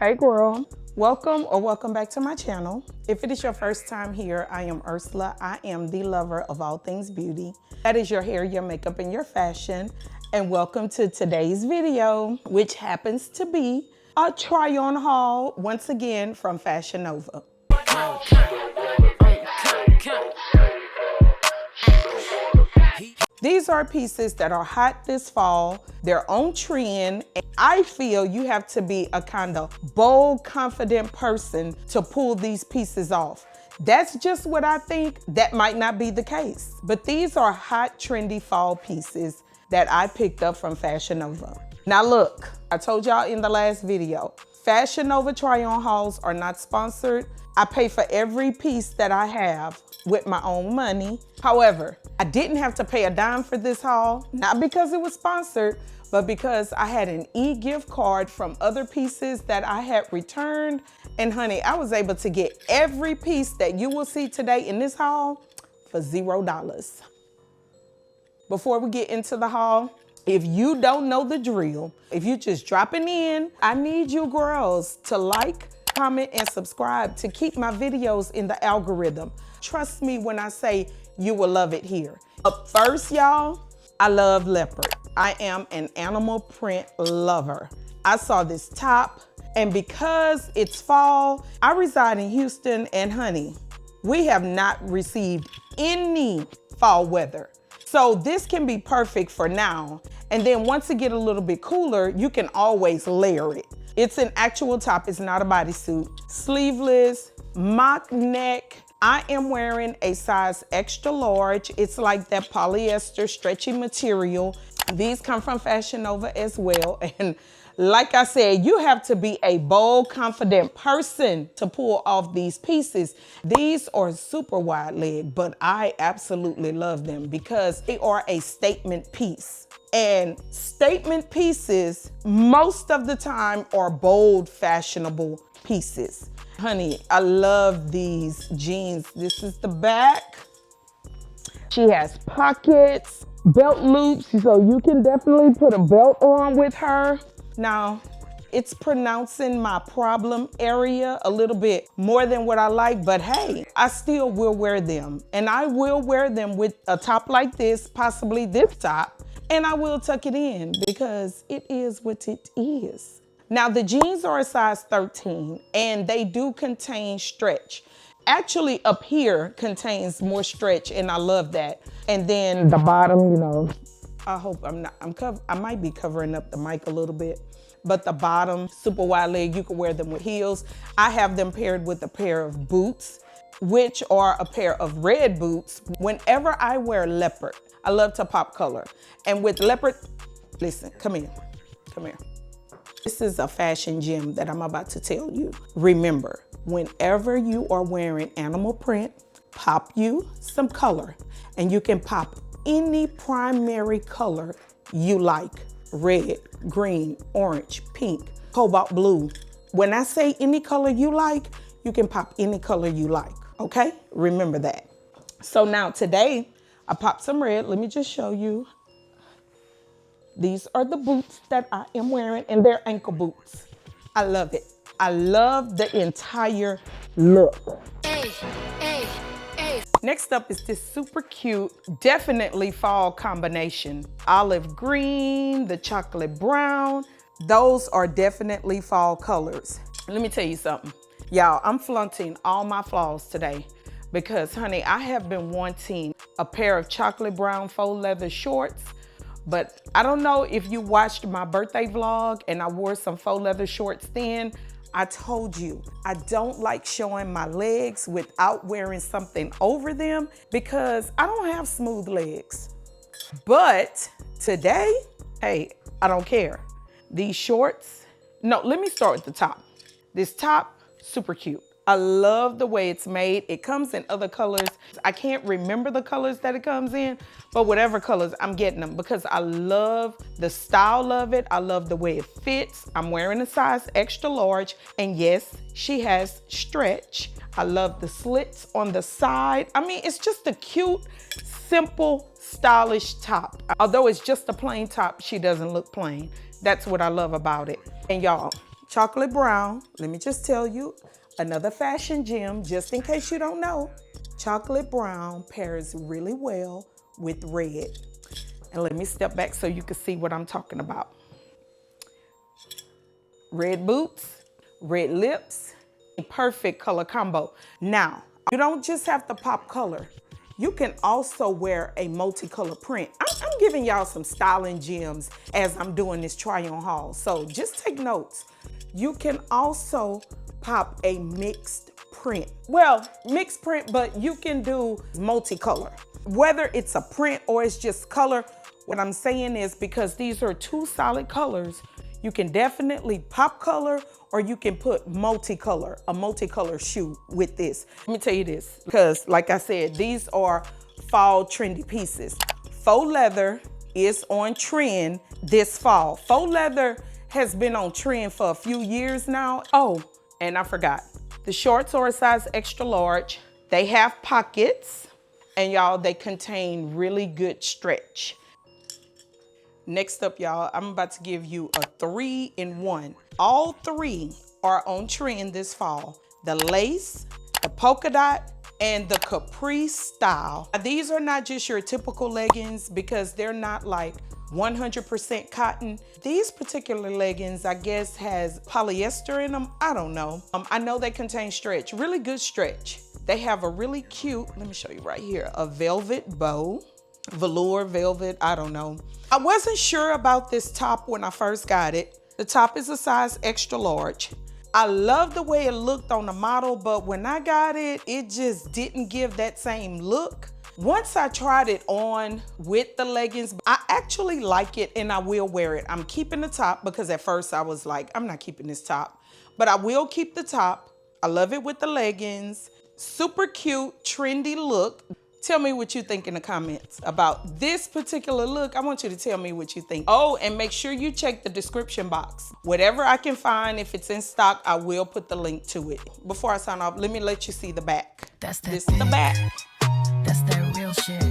Hey girl, welcome back to my channel. If it is your first time here, I am Ursula. I am the lover of all things beauty. That is your hair, your makeup, and your fashion. And welcome to today's video, which happens to be a try-on haul, once again, from Fashion Nova. These are pieces that are hot this fall, they're on trend, and I feel you have to be a kind of bold, confident person to pull these pieces off. That's just what I think. That might not be the case, but these are hot, trendy fall pieces that I picked up from Fashion Nova. Now look, I told y'all in the last video, Fashion Nova try-on hauls are not sponsored. I pay for every piece that I have with my own money. However, I didn't have to pay a dime for this haul, not because it was sponsored, but because I had an e-gift card from other pieces that I had returned. And honey, I was able to get every piece that you will see today in this haul for $0. Before we get into the haul, if you don't know the drill, if you just dropping in, I need you girls to like, comment, and subscribe to keep my videos in the algorithm. Trust me when I say you will love it here. Up first, y'all, I love leopard. I am an animal print lover. I saw this top, and because it's fall, I reside in Houston, and honey, we have not received any fall weather. So this can be perfect for now. And then once it get a little bit cooler, you can always layer it. It's an actual top, it's not a bodysuit. Sleeveless, mock neck. I am wearing a size extra large. It's like that polyester stretchy material. These come from Fashion Nova as well. And like I said, you have to be a bold, confident person to pull off these pieces. These are super wide leg, but I absolutely love them because they are a statement piece. And statement pieces, most of the time, are bold, fashionable pieces. Honey, I love these jeans. This is the back. She has pockets, belt loops, so you can definitely put a belt on with her. Now, it's pronouncing my problem area a little bit more than what I like, but hey, I still will wear them. And I will wear them with a top like this, possibly this top, and I will tuck it in because it is what it is. Now, the jeans are a size 13 and they do contain stretch. Actually, up here contains more stretch and I love that. And then the bottom, you know, I hope I might be covering up the mic a little bit, but the bottom, super wide leg, you can wear them with heels. I have them paired with a pair of boots, which are a pair of red boots. Whenever I wear leopard, I love to pop color. And with leopard, listen, come here. This is a fashion gem that I'm about to tell you. Remember, whenever you are wearing animal print, pop you some color. And you can pop any primary color you like. Red, green, orange, pink, cobalt blue. When I say any color you like, you can pop any color you like, okay? Remember that. So now today, I popped some red. Let me just show you. These are the boots that I am wearing, and they're ankle boots. I love it. I love the entire look. Next up is this super cute, definitely fall combination. Olive green, the chocolate brown. Those are definitely fall colors. Let me tell you something. Y'all, I'm flaunting all my flaws today because, honey, I have been wanting a pair of chocolate brown faux leather shorts. But I don't know if you watched my birthday vlog and I wore some faux leather shorts then. I told you, I don't like showing my legs without wearing something over them because I don't have smooth legs. But today, hey, I don't care. These shorts, no, let me start with the top. This top, super cute. I love the way it's made. It comes in other colors. I can't remember the colors that it comes in, but whatever colors, I'm getting them because I love the style of it. I love the way it fits. I'm wearing a size extra large, and yes, she has stretch. I love the slits on the side. I mean, it's just a cute, simple, stylish top. Although it's just a plain top, she doesn't look plain. That's what I love about it. And y'all, chocolate brown. Let me just tell you, another fashion gem, just in case you don't know. Chocolate brown pairs really well with red. And let me step back so you can see what I'm talking about. Red boots, red lips, perfect color combo. Now, you don't just have to pop color. You can also wear a multicolor print. I'm giving y'all some styling gems as I'm doing this try on haul. So just take notes. You can also pop a mixed print. Well, mixed print, but you can do multicolor. Whether it's a print or it's just color, what I'm saying is because these are two solid colors, you can definitely pop color or you can put multicolor, a multicolor shoe with this. Let me tell you this, because like I said, these are fall trendy pieces. Faux leather is on trend this fall. Faux leather has been on trend for a few years now. Oh, and I forgot. The shorts are a size extra large. They have pockets, and y'all, they contain really good stretch. Next up, y'all, I'm about to give you a 3-in-1. All three are on trend this fall. The lace, the polka dot, and the capri style. Now, these are not just your typical leggings because they're not like 100% cotton. These particular leggings, I guess, has polyester in them. I don't know. I know they contain stretch, really good stretch. They have a really cute, let me show you right here, a velvet bow. Velour, velvet, I don't know. I wasn't sure about this top when I first got it. The top is a size extra large. I love the way it looked on the model, but when I got it, it just didn't give that same look. Once I tried it on with the leggings, I actually like it and I will wear it. I'm keeping the top because at first I was like, I'm not keeping this top, but I will keep the top. I love it with the leggings. Super cute, trendy look. Tell me what you think in the comments about this particular look. I want you to tell me what you think. Oh, and make sure you check the description box. Whatever I can find, if it's in stock, I will put the link to it. Before I sign off, let me let you see the back. This is the back. That's that real shit.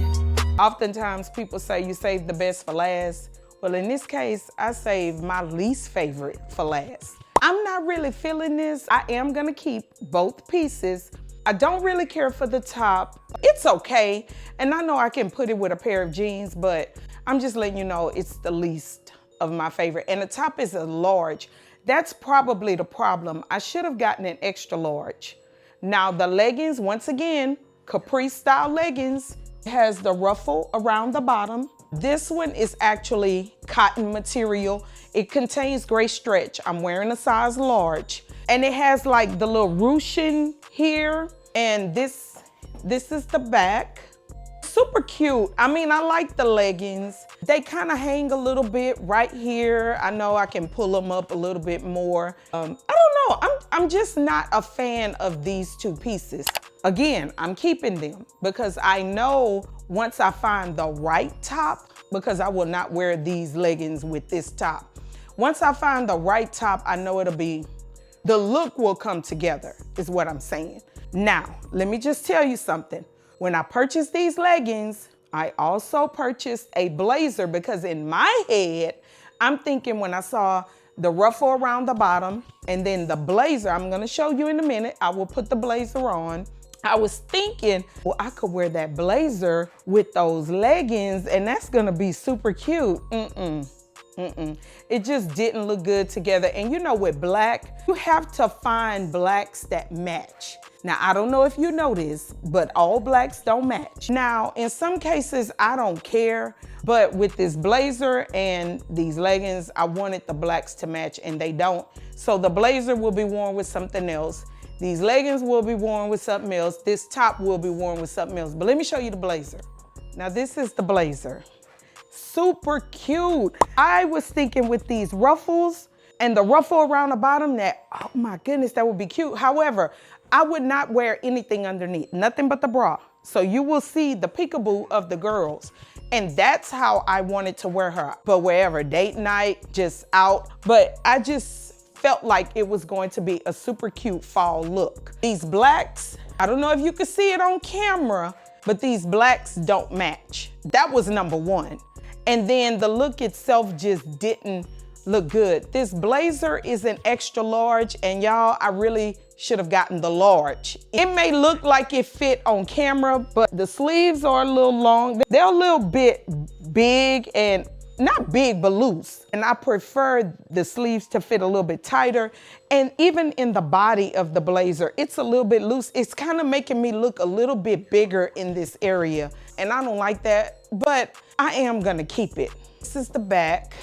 Oftentimes people say you save the best for last. Well, in this case, I saved my least favorite for last. I'm not really feeling this. I am gonna keep both pieces. I don't really care for the top. It's okay. And I know I can put it with a pair of jeans, but I'm just letting you know it's the least of my favorite. And the top is a large. That's probably the problem. I should have gotten an extra large. Now the leggings, once again, capri style leggings, has the ruffle around the bottom. This one is actually cotton material. It contains great stretch. I'm wearing a size large. And it has like the little ruching here. And this is the back. Super cute. I mean, I like the leggings. They kind of hang a little bit right here. I know I can pull them up a little bit more. I don't know. I'm just not a fan of these two pieces. Again, I'm keeping them because I know once I find the right top, because I will not wear these leggings with this top. Once I find the right top, I know the look will come together, is what I'm saying. Now, let me just tell you something. When I purchased these leggings, I also purchased a blazer because in my head, I'm thinking when I saw the ruffle around the bottom and then the blazer, I'm gonna show you in a minute, I will put the blazer on. I was thinking, well, I could wear that blazer with those leggings and that's gonna be super cute. It just didn't look good together. And you know, with black, you have to find blacks that match. Now, I don't know if you know this, but all blacks don't match. Now, in some cases, I don't care, but with this blazer and these leggings, I wanted the blacks to match and they don't. So the blazer will be worn with something else. These leggings will be worn with something else. This top will be worn with something else. But let me show you the blazer. Now, this is the blazer. Super cute. I was thinking with these ruffles and the ruffle around the bottom that, oh my goodness, that would be cute. However, I would not wear anything underneath, nothing but the bra. So you will see the peekaboo of the girls. And that's how I wanted to wear her. But wherever, date night, just out. But I just felt like it was going to be a super cute fall look. These blacks, I don't know if you can see it on camera, but these blacks don't match. That was number one. And then the look itself just didn't look good. This blazer is an extra large, and y'all, I really should have gotten the large. It may look like it fit on camera, but the sleeves are a little long. They're a little bit big, and not big, but loose. And I prefer the sleeves to fit a little bit tighter. And even in the body of the blazer, it's a little bit loose. It's kind of making me look a little bit bigger in this area. And I don't like that, but I am gonna keep it. This is the back.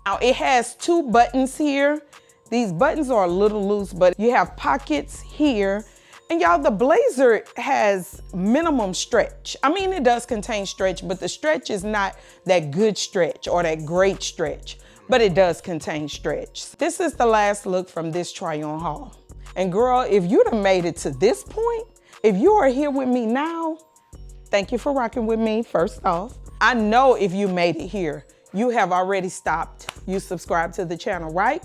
Now it has 2 buttons here. These buttons are a little loose, but you have pockets here. And y'all, the blazer has minimum stretch. I mean, it does contain stretch, but the stretch is not that good stretch or that great stretch, but it does contain stretch. This is the last look from this try on haul. And girl, if you'd have made it to this point, if you are here with me now, thank you for rocking with me, first off. I know if you made it here, you have already stopped. You subscribed to the channel, right?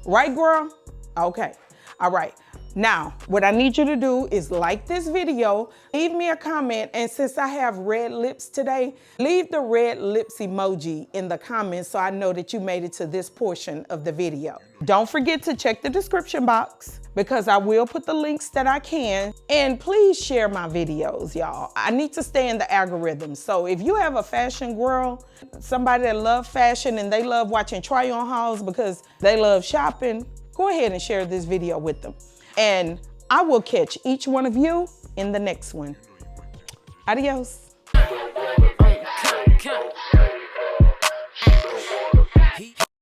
Right, girl? Okay, all right. Now, what I need you to do is like this video, leave me a comment, and since I have red lips today, leave the red lips emoji in the comments so I know that you made it to this portion of the video. Don't forget to check the description box because I will put the links that I can, and please share my videos, y'all. I need to stay in the algorithm. So if you have a fashion girl, somebody that loves fashion and they love watching try on hauls because they love shopping, go ahead and share this video with them. And I will catch each one of you in the next one. Adios.